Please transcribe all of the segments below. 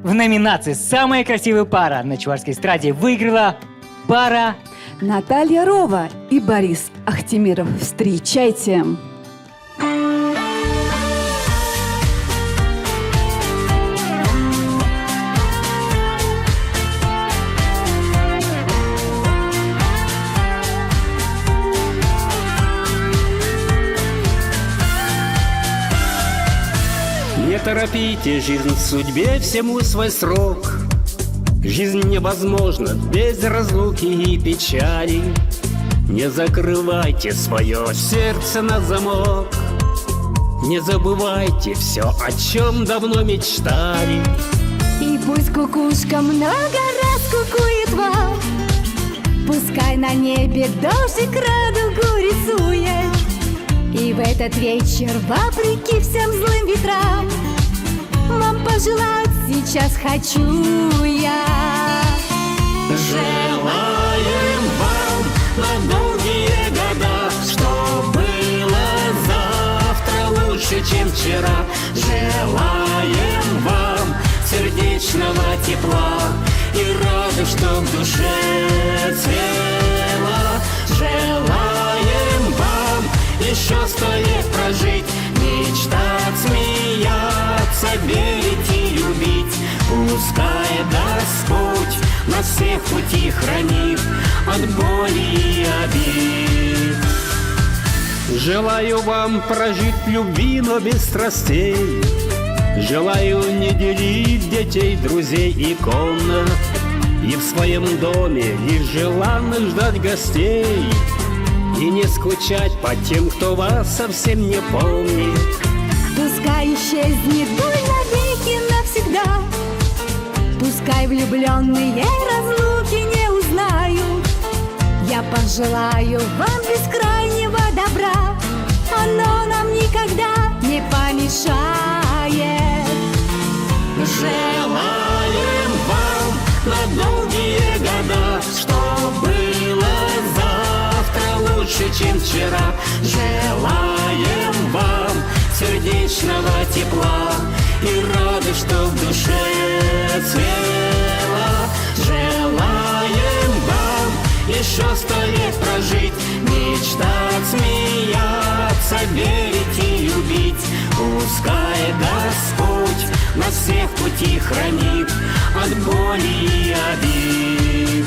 В номинации «Самая красивая пара» на Чувашской эстраде выиграла пара... Наталья Рова и Борис Ахтемиров. Встречайте! Не торопите жизнь в судьбе, всему свой срок. Жизнь невозможна без разлуки и печали. Не закрывайте свое сердце на замок. Не забывайте все, о чем давно мечтали. И пусть кукушка много раз кукует вам, пускай на небе дождик радугу рисует. И в этот вечер, вопреки всем злым ветрам, вам пожелать сейчас хочу я. Желаем вам на долгие года, что было завтра лучше, чем вчера. Желаем вам сердечного тепла и рады, что в душе цвела. Желаем вам еще 100 лет прожить, мечтать, смеяться, верить и любить. Пускай Господь нас всех пути хранит от боли и обид. Желаю вам прожить в любви, но без страстей. Желаю не делить детей, друзей и комнат, и в своем доме лишь желанно ждать гостей. И не скучать по тем, кто вас совсем не помнит. Пускай исчезнет боль навеки навсегда, пускай влюбленные разлуки не узнают. Я пожелаю вам бескрайнего добра, оно нам никогда не помешает. Желаем вам на долгие года, что было завтра лучше, чем вчера. Желаем вам сердечного тепла и рады, что в душе цвела. Желаем вам еще 100 лет прожить, мечтать, смеяться, верить и любить. Пускай Господь нас всех пути хранит от боли и обид.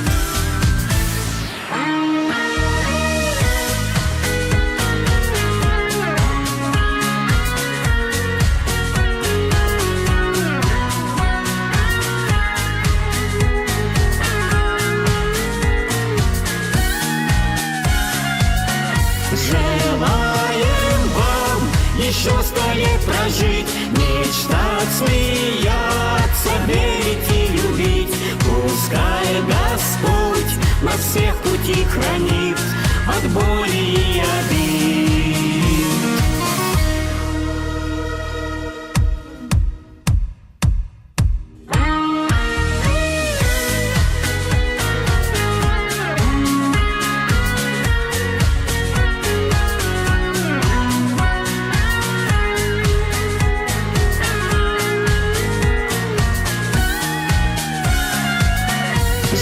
Желаем вам еще 100 лет прожить, мечтать, смеяться, верить и любить. Пускай Господь нас всех пути хранит от боли и обид.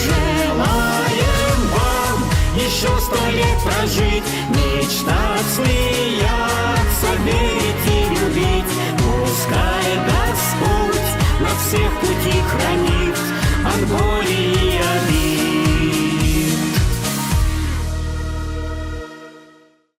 Желаем вам еще 100 лет прожить, мечтать, смеяться, верить и любить. Пускай Господь нас всех пути хранит